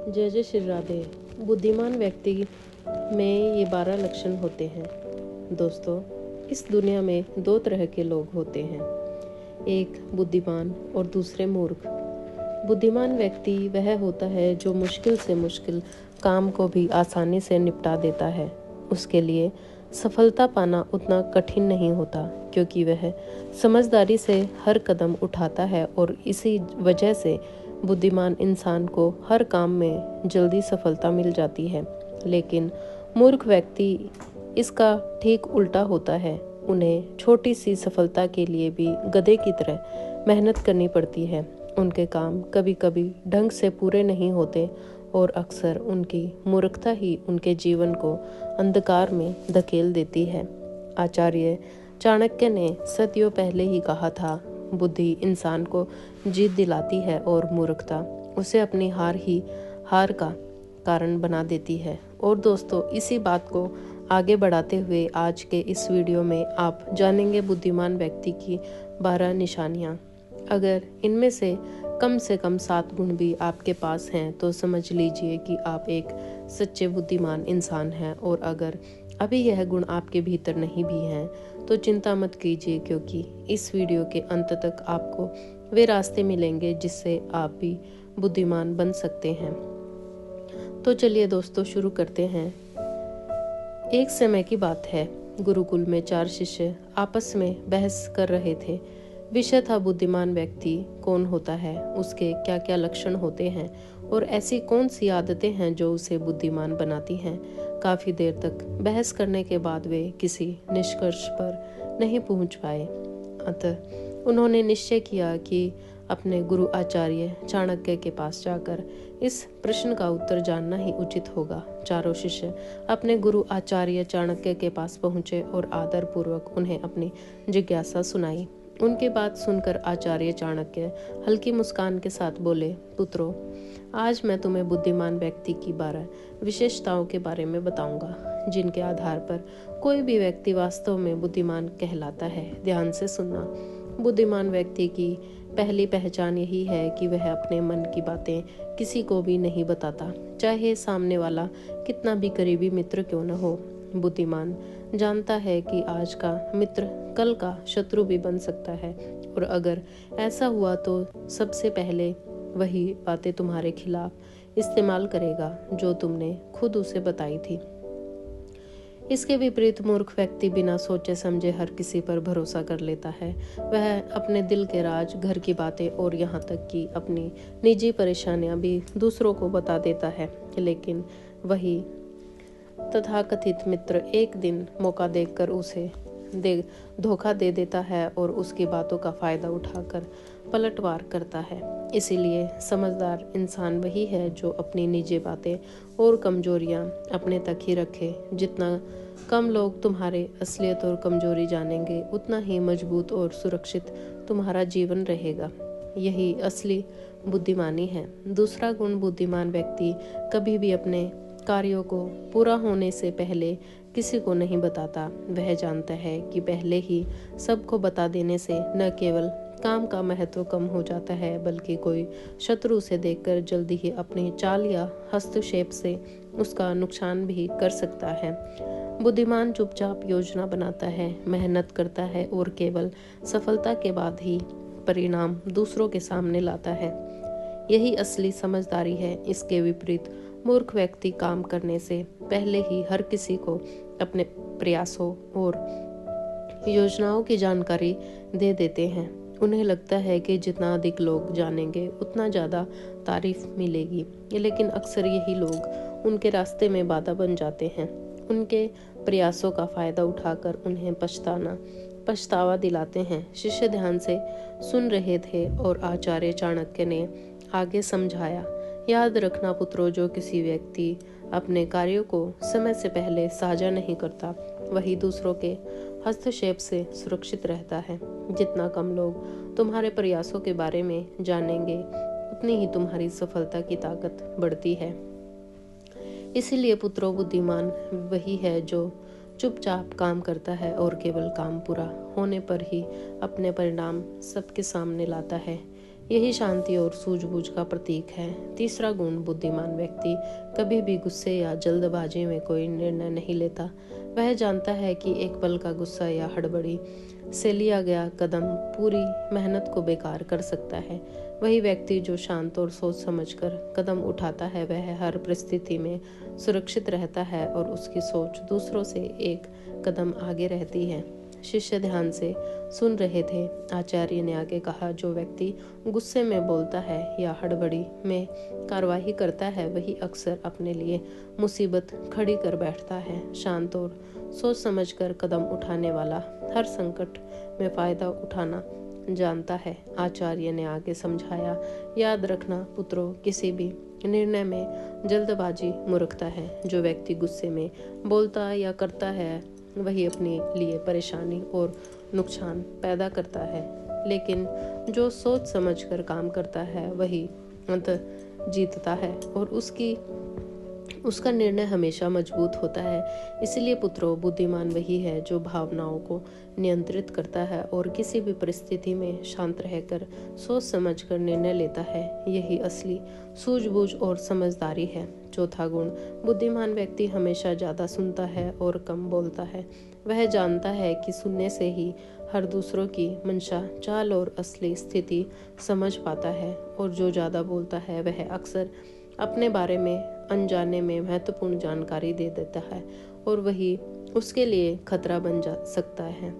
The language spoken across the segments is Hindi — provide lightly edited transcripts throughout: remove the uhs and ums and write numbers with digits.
जय जय श्री राधे। बुद्धिमान व्यक्ति में ये 12 लक्षण होते हैं। दोस्तों, इस दुनिया में दो तरह के लोग होते हैं, एक बुद्धिमान और दूसरे मूर्ख। बुद्धिमान व्यक्ति वह होता है जो मुश्किल से मुश्किल काम को भी आसानी से निपटा देता है। उसके लिए सफलता पाना उतना कठिन नहीं होता, क्योंकि वह समझदारी से हर कदम उठाता है और इसी वजह से बुद्धिमान इंसान को हर काम में जल्दी सफलता मिल जाती है। लेकिन मूर्ख व्यक्ति इसका ठीक उल्टा होता है। उन्हें छोटी सी सफलता के लिए भी गधे की तरह मेहनत करनी पड़ती है। उनके काम कभी कभी ढंग से पूरे नहीं होते और अक्सर उनकी मूर्खता ही उनके जीवन को अंधकार में धकेल देती है। आचार्य चाणक्य ने सदियों पहले ही कहा था, बुद्धि इंसान को जीत दिलाती है और मूर्खता उसे अपनी हार का कारण बना देती है। और दोस्तों, इसी बात को आगे बढ़ाते हुए आज के इस वीडियो में आप जानेंगे बुद्धिमान व्यक्ति की 12 निशानियाँ। अगर इनमें से कम 7 गुण भी आपके पास हैं तो समझ लीजिए कि आप एक सच्चे बुद्धिमान इंसान हैं। और अगर अभी यह गुण आपके भीतर नहीं भी हैं तो चिंता मत कीजिए, क्योंकि इस वीडियो के अंत तक आपको वे रास्ते मिलेंगे जिससे आप भी बुद्धिमान बन सकते हैं। तो चलिए दोस्तों, शुरू करते हैं। एक समय की बात है, गुरुकुल में 4 शिष्य आपस में बहस कर रहे थे। विषय था बुद्धिमान व्यक्ति कौन होता है, उसके क्या क्या लक्षण होते हैं और ऐसी कौन सी आदतें हैं जो उसे बुद्धिमान बनाती हैं। काफी देर तक बहस करने के बाद वे किसी निष्कर्ष पर नहीं पहुंच पाए। अतः उन्होंने निश्चय किया कि अपने गुरु आचार्य चाणक्य के पास जाकर इस प्रश्न का उत्तर जानना ही उचित होगा। चारों शिष्य अपने गुरु आचार्य चाणक्य के पास पहुंचे और आदर पूर्वक उन्हें अपनी जिज्ञासा सुनाई। उनकी बात सुनकर आचार्य चाणक्य हल्की मुस्कान के साथ बोले, पुत्रों, आज मैं तुम्हें बुद्धिमान व्यक्ति की 12 विशेषताओं के बारे में बताऊंगा, जिनके आधार पर कोई भी व्यक्ति वास्तव में बुद्धिमान कहलाता है। ध्यान से सुनना। बुद्धिमान व्यक्ति की पहली पहचान यही है कि वह अपने मन की बातें किसी को भी नहीं बताता, चाहे सामने वाला कितना भी करीबी मित्र क्यों न हो। बुद्धिमान जानता है कि आज का मित्र कल का शत्रु भी बन सकता है, और अगर ऐसा हुआ तो सबसे पहले वही बातें तुम्हारे खिलाफ इस्तेमाल करेगा जो तुमने खुद उसे बताई थी। इसके विपरीत मूर्ख व्यक्ति बिना सोचे समझे हर किसी पर भरोसा कर लेता है। वह अपने दिल के राज, घर की बातें और यहाँ तक कि अपनी निजी परेशानियां भी दूसरों को बता देता है। लेकिन वही तथाकथित मित्र एक दिन मौका देखकर उसे धोखा दे देता है और उसकी बातों का फायदा उठाकर पलटवार करता है। इसीलिए समझदार इंसान वही है जो अपनी निजी बातें और कमजोरियां अपने तक ही रखे। जितना कम लोग तुम्हारे असलियत और कमजोरी जानेंगे, उतना ही मजबूत और सुरक्षित तुम्हारा जीवन रहेगा। यही असली बुद्धिमानी है। दूसरा गुण, बुद्धिमान व्यक्ति कभी भी अपने कार्यों को पूरा होने से पहले किसी को नहीं बताता। वह जानता है कि पहले ही सबको बता देने से न केवल काम का महत्व कम हो जाता है, बल्कि कोई शत्रु उसे देखकर जल्दी ही अपनी चाल या हस्तक्षेप से उसका नुकसान भी कर सकता है। बुद्धिमान चुपचाप योजना बनाता है, मेहनत करता है और केवल सफलता के बाद ही परिणाम दूसरों के सामने लाता है। यही असली समझदारी है। इसके विपरीत मूर्ख व्यक्ति काम करने से पहले ही हर किसी को अपने प्रयासों और योजनाओं की जानकारी दे देते हैं। उन्हें लगता है कि जितना अधिक लोग जानेंगे उतना ज़्यादा तारीफ मिलेगी, लेकिन अक्सर यही लोग उनके रास्ते में बाधा बन जाते हैं। उनके प्रयासों का फायदा उठाकर उन्हें पछतावा दिलाते हैं। शिष्य ध्यान से सुन रहे थे और आचार्य चाणक्य ने आगे समझाया, याद रखना पुत्रों, जो किसी व्यक्ति अपने कार्यों को समय से पहले साझा नहीं करता, वही दूसरों के हस्तक्षेप से सुरक्षित रहता है। जितना कम लोग तुम्हारे प्रयासों के बारे में जानेंगे, उतनी ही तुम्हारी सफलता की ताकत बढ़ती है। इसीलिए पुत्रों, बुद्धिमान वही है जो चुपचाप काम करता है और केवल काम पूरा होने पर ही अपने परिणाम सबके सामने लाता है। यही शांति और सूझबूझ का प्रतीक है। तीसरा गुण, बुद्धिमान व्यक्ति कभी भी गुस्से या जल्दबाजी में कोई निर्णय नहीं लेता। वह जानता है कि एक पल का गुस्सा या हड़बड़ी से लिया गया कदम पूरी मेहनत को बेकार कर सकता है। वही व्यक्ति जो शांत और सोच समझकर कदम उठाता है वह हर परिस्थिति में सुरक्षित रहता है और उसकी सोच दूसरों से एक कदम आगे रहती है। शिष्य ध्यान से सुन रहे थे। आचार्य ने आगे कहा, जो व्यक्ति गुस्से में बोलता है या हड़बड़ी में कार्रवाई करता है वही अक्सर अपने लिए मुसीबत खड़ी कर बैठता है। शांत और सोच समझकर कदम उठाने वाला हर संकट में फायदा उठाना जानता है। आचार्य ने आगे समझाया, याद रखना पुत्रों, किसी भी निर्णय में जल्दबाजी मूर्खता है। जो व्यक्ति गुस्से में बोलता या करता है वही अपने लिए परेशानी और नुकसान पैदा करता है, लेकिन जो सोच समझकर काम करता है वही अंत जीतता है और उसका निर्णय हमेशा मजबूत होता है। इसलिए पुत्रों, बुद्धिमान वही है जो भावनाओं को नियंत्रित करता है और किसी भी परिस्थिति में शांत रहकर सोच समझकर निर्णय लेता है। यही असली सूझबूझ और समझदारी है। चौथा गुण, बुद्धिमान व्यक्ति हमेशा ज़्यादा सुनता है और कम बोलता है। वह जानता है कि सुनने से ही हर दूसरों की मंशा, चाल और असली स्थिति समझ पाता है और जो ज़्यादा बोलता है वह अक्सर अपने बारे में अनजाने में महत्वपूर्ण जानकारी दे देता है और वही उसके लिए खतरा बन जा सकता है।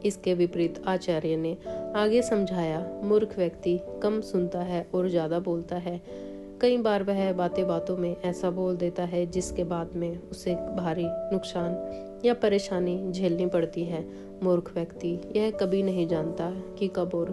इसके विपरीत आचार्य ने आगे समझाया, मूर्ख व्यक्ति कम सुनता है और ज़्यादा बोलता है। कई बार वह बातें बातों में ऐसा बोल देता है जिसके बाद में उसे भारी नुकसान या परेशानी झेलनी पड़ती है। मूर्ख व्यक्ति यह कभी नहीं जानता कि कब और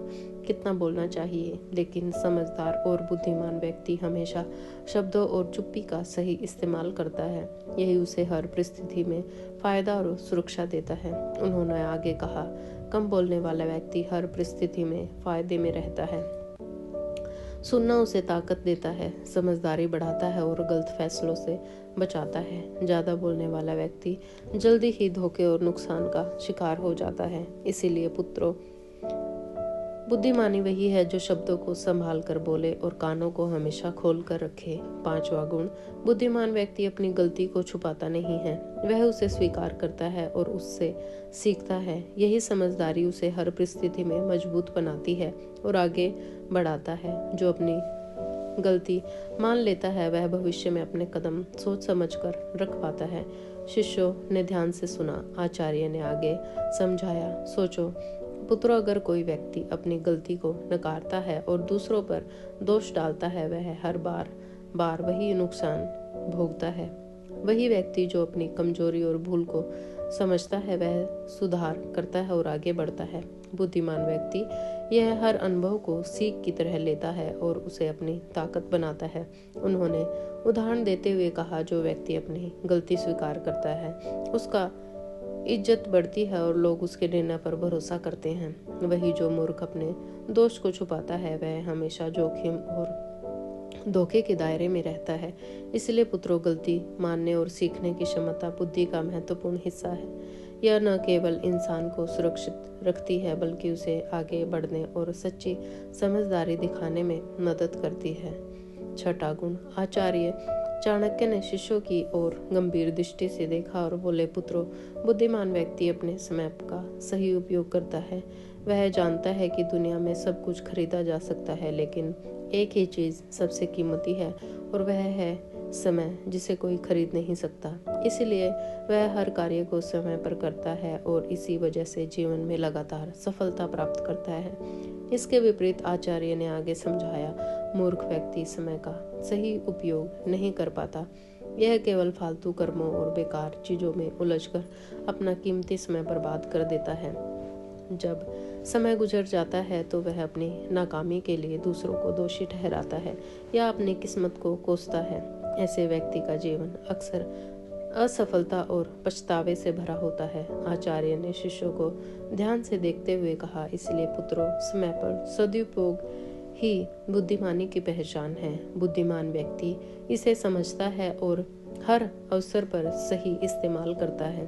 कितना बोलना चाहिए, लेकिन समझदार और बुद्धिमान व्यक्ति हमेशा शब्दों और चुप्पी का सही इस्तेमाल करता है। यही उसे हर परिस्थिति में फायदा और सुरक्षा देता है। उन्होंने आगे कहा, कम बोलने वाला व्यक्ति हर परिस्थिति में फायदे में रहता है। सुनना उसे ताकत देता है, समझदारी बढ़ाता है और गलत फैसलों से बचाता है। ज़्यादा बोलने वाला व्यक्ति जल्दी ही धोखे और नुकसान का शिकार हो जाता है। इसीलिए पुत्रों, बुद्धिमानी वही है जो शब्दों को संभाल कर बोले और कानों को हमेशा खोल कर रखे। पांचवा गुण, बुद्धिमान व्यक्ति अपनी गलती को छुपाता नहीं है, वह उसे स्वीकार करता है और उससे सीखता है। यही समझदारी उसे हर परिस्थिति में मजबूत बनाती है और आगे बढ़ाता है। जो अपनी गलती मान लेता है वह भविष्य में अपने कदम सोच समझकर रख पाता है। शिष्यों ने ध्यान से सुना। आचार्य ने आगे समझाया, सोचो पुत्रों, अगर कोई व्यक्ति अपनी गलती को नकारता है और दूसरों पर दोष डालता है वह हर बार वही नुकसान भोगता है। वही व्यक्ति जो अपनी कमजोरी और भूल को समझता है वह सुधार करता है और आगे बढ़ता है। बुद्धिमान व्यक्ति यह हर अनुभव को सीख की तरह लेता है और उसे अपनी ताकत बनाता है। उन्होंने उदाहरण देते हुए कहा, जो व्यक्ति अपनी गलती स्वीकार करता है उसका इज्जत बढ़ती है और लोग उसके निर्णय पर भरोसा करते हैं। वही जो मूर्ख अपने दोष को छुपाता है वह हमेशा जोखिम और धोखे के दायरे में रहता है। इसलिए पुत्रों, गलती मानने और सीखने की क्षमता बुद्धि का महत्वपूर्ण हिस्सा है। यह न केवल इंसान को सुरक्षित रखती है बल्कि उसे आगे बढ़ने और सच्ची समझदारी दिखाने में मदद करती है। छठा गुण, आचार्य चाणक्य ने शिष्यों की ओर गंभीर दृष्टि से देखा और बोले, पुत्रों, बुद्धिमान व्यक्ति अपने समय का सही उपयोग करता है। वह जानता है कि दुनिया में सब कुछ खरीदा जा सकता है, लेकिन एक ही चीज सबसे कीमती है और वह है समय, जिसे कोई खरीद नहीं सकता। इसलिए वह हर कार्य को समय पर करता है और इसी वजह से जीवन में लगातार सफलता प्राप्त करता है। इसके विपरीत आचार्य ने आगे समझाया, मूर्ख व्यक्ति समय का सही उपयोग नहीं कर पाता। यह केवल फालतू कर्मों और बेकार चीजों में उलझकर अपना कीमती समय बर्बाद कर देता है। जब समय गुजर जाता है तो वह अपनी नाकामी के लिए दूसरों को दोषी ठहराता है या अपनी किस्मत को कोसता है। ऐसे व्यक्ति का जीवन अक्सर असफलता और पछतावे से भरा होता है। आचार्य ने शिष्यों को ध्यान से देखते हुए कहा, इसलिए पुत्रों, समय पर सदुपयोग ही बुद्धिमानी की पहचान है। बुद्धिमान व्यक्ति इसे समझता है और हर अवसर पर सही इस्तेमाल करता है।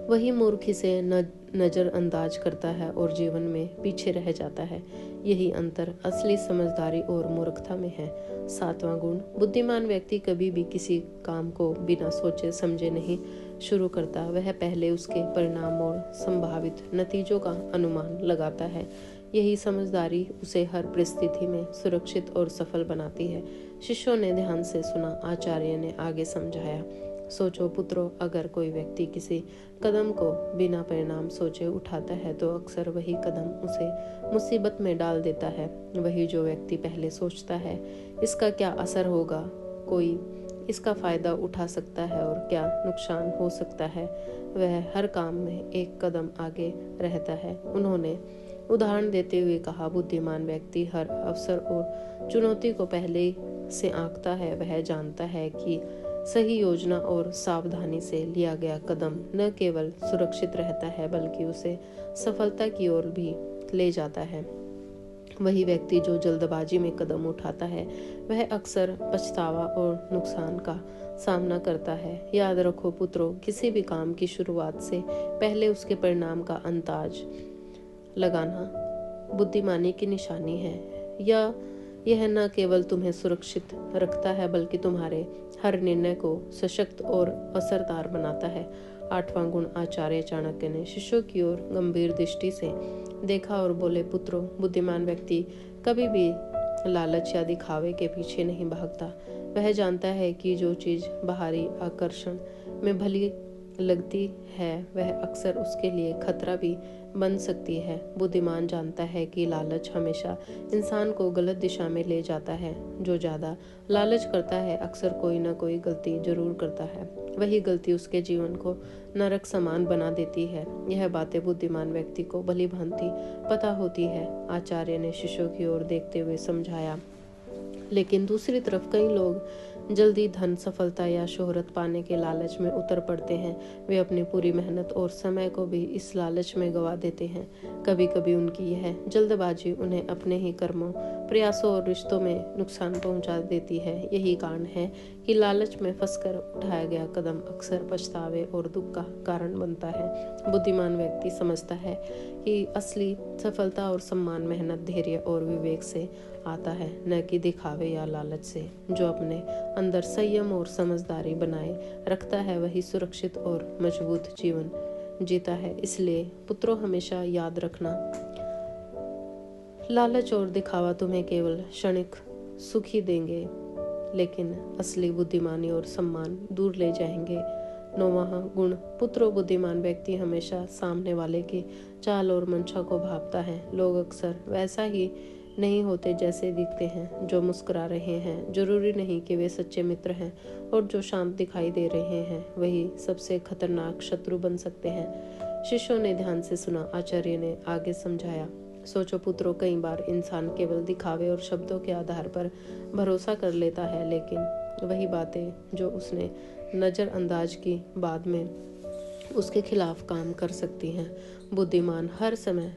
वही मूर्ख इसे न नज़रअंदाज करता है और जीवन में पीछे रह जाता है। यही अंतर असली समझदारी और मूर्खता में है। 7वां गुण, बुद्धिमान व्यक्ति कभी भी किसी काम को बिना सोचे समझे नहीं शुरू करता। वह पहले उसके परिणाम और संभावित नतीजों का अनुमान लगाता है। यही समझदारी उसे हर परिस्थिति में सुरक्षित और सफल बनाती है। शिष्यों ने ध्यान से सुना। आचार्य ने आगे समझाया, सोचो पुत्रों, अगर कोई व्यक्ति किसी कदम को बिना परिणाम सोचे उठाता है तो अक्सर वही कदम उसे मुसीबत में डाल देता है। वही जो व्यक्ति पहले सोचता है इसका क्या असर होगा, कोई इसका फायदा उठा सकता है और क्या नुकसान हो सकता है, वह हर काम में एक कदम आगे रहता है। उन्होंने उदाहरण देते हुए कहा, बुद्धिमान व्यक्ति हर अवसर और चुनौती को पहले से आंकता है। वह जानता है कि सही योजना और सावधानी से लिया गया कदम न केवल सुरक्षित रहता है बल्कि उसे सफलता की ओर भी ले जाता है। वही व्यक्ति जो जल्दबाजी में कदम उठाता है वह अक्सर पछतावा और नुकसान का सामना करता है। याद रखो पुत्रों, किसी भी काम की शुरुआत से पहले उसके परिणाम का अंदाज लगाना बुद्धिमानी की निशानी है। यह न केवल तुम्हें सुरक्षित रखता है बल्कि तुम्हारे हर निर्णय को सशक्त और असरदार बनाता है। 8वां गुण, आचार्य चाणक्य ने शिष्यों की ओर गंभीर दृष्टि से देखा और बोले, पुत्रों, बुद्धिमान व्यक्ति कभी भी लालच या दिखावे के पीछे नहीं भागता। वह जानता है कि जो चीज बाहरी आकर्षण में भली लगती है वह अक्सर उसके लिए खतरा भी बन सकती है। बुद्धिमान जानता है कि लालच हमेशा इंसान को गलत दिशा में ले जाता है। जो ज्यादा लालच करता है अक्सर कोई न कोई गलती जरूर करता है। वही गलती उसके जीवन को नरक समान बना देती है। यह बातें बुद्धिमान व्यक्ति को भली भांति पता होती है। आचार्य ने शिष्यों की ओर देखते हुए समझाया, लेकिन दूसरी तरफ कई लोग जल्दी धन, सफलता या शोहरत पाने के लालच में उतर पड़ते हैं। वे अपनी पूरी मेहनत और समय को भी इस लालच में गंवा देते हैं। कभी कभी उनकी यह जल्दबाजी उन्हें अपने ही कर्मों, प्रयासों और रिश्तों में नुकसान पहुंचा देती है। यही कारण है कि लालच में फंसकर उठाया गया कदम अक्सर पछतावे और दुख का कारण बनता है। बुद्धिमान व्यक्ति समझता है कि असली सफलता और सम्मान मेहनत, धैर्य और विवेक से आता है, न कि दिखावे या लालच से। जो अपने अंदर संयम और समझदारी बनाए रखता है वही सुरक्षित और मजबूत जीवन जीता है। इसलिए पुत्रों, हमेशा याद रखना, लालच और दिखावा तुम्हें केवल क्षणिक सुख ही देंगे, लेकिन असली बुद्धिमानी और सम्मान दूर ले जाएंगे। 9वां गुण, पुत्रों, बुद्धिमान व्यक्ति हमेशा सामने वाले की चाल और मंशा को भांपता है। लोग अक्सर वैसा ही नहीं होते जैसे दिखते हैं। जो मुस्कुरा रहे हैं जरूरी नहीं कि वे सच्चे मित्र हैं, और जो शांत दिखाई दे रहे हैं वही सबसे खतरनाक शत्रु बन सकते हैं। शिष्यों ने ध्यान से सुना। आचार्य ने आगे समझाया, सोचो पुत्रों, कई बार इंसान केवल दिखावे और शब्दों के आधार पर भरोसा कर लेता है, लेकिन वही बातें जो उसने नज़रअंदाज की बाद में उसके खिलाफ काम कर सकती हैं। बुद्धिमान हर समय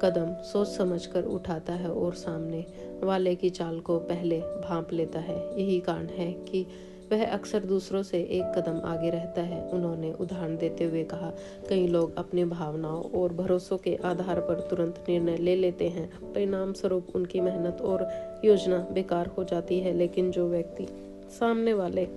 कदम सोच समझकर उठाता है और सामने वाले की चाल को पहले भांप लेता है। यही कारण है कि वह अक्सर दूसरों से एक कदम आगे रहता है। उन्होंने उदाहरण देते हुए कहा, कई लोग अपनी भावनाओं और भरोसों के आधार पर तुरंत निर्णय ले लेते हैं। परिणाम स्वरूप उनकी मेहनत और योजना बेकार हो जाती है। लेकिन जो व्यक्ति सामने वाले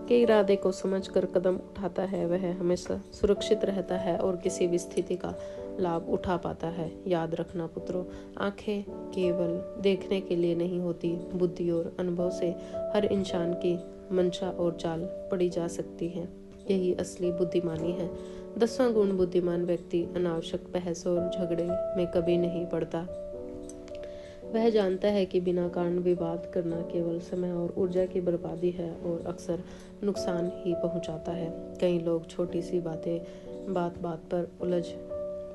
के इरादे को समझकर कदम उठाता है वह हमेशा सुरक्षित रहता है और किसी भी स्थिति का लाभ उठा पाता है। याद रखना पुत्रों, आंखें केवल देखने के लिए नहीं होती, बुद्धि और अनुभव से हर इंसान की मंशा और चाल पड़ी जा सकती है। यही असली बुद्धिमानी है। 10वां गुण, बुद्धिमान व्यक्ति अनावश्यक बहस और झगड़े में कभी नहीं पड़ता। वह जानता है कि बिना कारण विवाद करना केवल समय और ऊर्जा की बर्बादी है और अक्सर नुकसान ही पहुंचाता है। कई लोग छोटी सी बात पर उलझ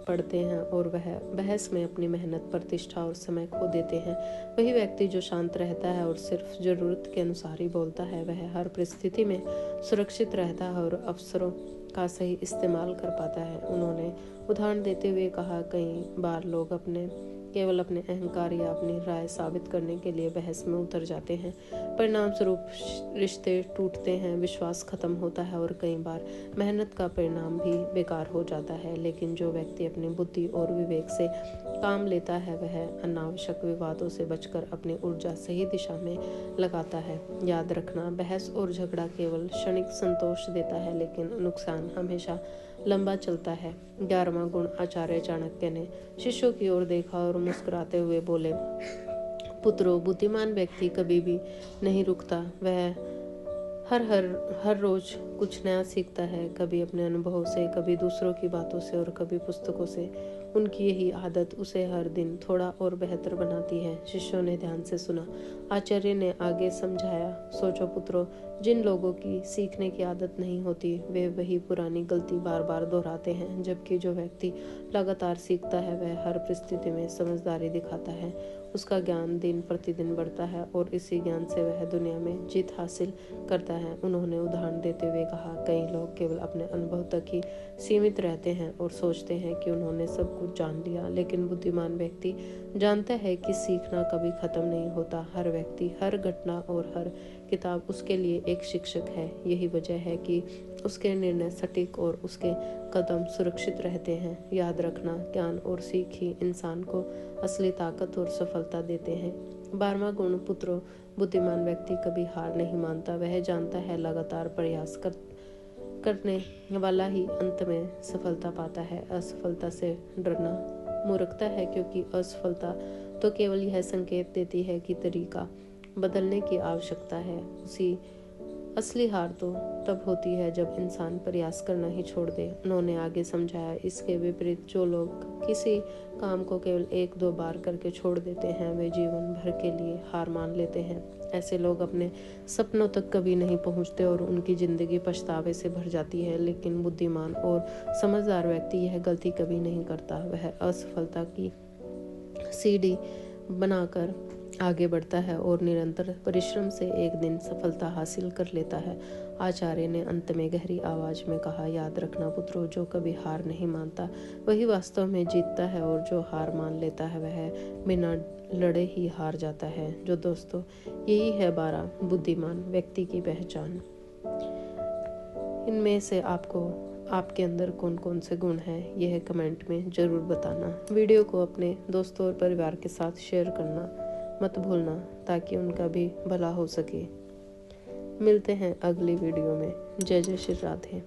पड़ते हैं और वह बहस में अपनी मेहनत, प्रतिष्ठा और समय खो देते हैं। वही व्यक्ति जो शांत रहता है और सिर्फ जरूरत के अनुसार ही बोलता है वह हर परिस्थिति में सुरक्षित रहता है और अवसरों का सही इस्तेमाल कर पाता है। उन्होंने उदाहरण देते हुए कहा, कई बार लोग अपने केवल अपने अहंकार या अपनी राय साबित करने के लिए बहस में उतर जाते हैं। परिणाम स्वरूप रिश्ते टूटते हैं, विश्वास खत्म होता है और कई बार मेहनत का परिणाम भी बेकार हो जाता है। लेकिन जो व्यक्ति अपनी बुद्धि और विवेक से काम लेता है वह अनावश्यक विवादों से बचकर अपनी ऊर्जा सही दिशा में लगाता है। याद रखना, बहस और झगड़ा केवल क्षणिक संतोष देता है लेकिन नुकसान हमेशा लंबा चलता है। 11वां गुण। आचार्य चाणक्य ने शिष्यों की ओर देखा और मुस्कुराते हुए बोले, पुत्रों, बुद्धिमान व्यक्ति कभी भी नहीं रुकता। वह हर रोज कुछ नया सीखता है, कभी अपने अनुभवों से, कभी दूसरों की बातों से और कभी पुस्तकों से। उनकी यही आदत उसे हर दिन थोड़ा और बेहतर बनाती है। शिष्यों ने ध्यान से सुना। आचार्य ने आगे समझाया, सोचो पुत्रों, जिन लोगों की सीखने की आदत नहीं होती वे वही पुरानी गलती बार बार दोहराते हैं, जबकि जो व्यक्ति लगातार सीखता है वह हर परिस्थिति में समझदारी दिखाता है। उसका ज्ञान दिन प्रतिदिन बढ़ता है और इसी ज्ञान से वह दुनिया में जीत हासिल करता है। उन्होंने उदाहरण देते हुए कहा, कई लोग केवल अपने अनुभव तक ही सीमित रहते हैं और सोचते हैं कि उन्होंने सब कुछ जान लिया, लेकिन बुद्धिमान व्यक्ति जानता है कि सीखना कभी खत्म नहीं होता। हर व्यक्ति, हर घटना और हर किताब उसके लिए एक शिक्षक है। यही वजह है कि उसके निर्णय सटीक और उसके कदम सुरक्षित रहते हैं। याद रखना, ज्ञान और सीख ही इंसान को असली ताकत और सफलता देते हैं। 12वां गुण। पुत्रों, बुद्धिमान व्यक्ति कभी हार नहीं मानता। वह जानता है लगातार प्रयास करने वाला ही अंत में सफलता पाता है। असफलता से डरना मूर्खता है, क्योंकि असफलता तो केवल यह संकेत देती है कि तरीका बदलने की आवश्यकता है। असली हार तो तब होती है जब इंसान प्रयास करना ही छोड़ दे। उन्होंने आगे समझाया, इसके विपरीत जो लोग किसी काम को केवल 1-2 बार करके छोड़ देते हैं वे जीवन भर के लिए हार मान लेते हैं। ऐसे लोग अपने सपनों तक कभी नहीं पहुंचते और उनकी जिंदगी पछतावे से भर जाती है। लेकिन बुद्धिमान और समझदार व्यक्ति यह गलती कभी नहीं करता। वह असफलता की सीढ़ी बनाकर आगे बढ़ता है और निरंतर परिश्रम से एक दिन सफलता हासिल कर लेता है। आचार्य ने अंत में गहरी आवाज में कहा, याद रखना पुत्रों, जो कभी हार नहीं मानता वही वास्तव में जीतता है और जो हार मान लेता है वह बिना लड़े ही हार जाता है। जो दोस्तों, यही है 12 बुद्धिमान व्यक्ति की पहचान। इनमें से आपके अंदर कौन कौन से गुण हैं यह कमेंट में ज़रूर बताना। वीडियो को अपने दोस्तों और परिवार के साथ शेयर करना मत भूलना ताकि उनका भी भला हो सके। मिलते हैं अगली वीडियो में। जय जय श्री राधे।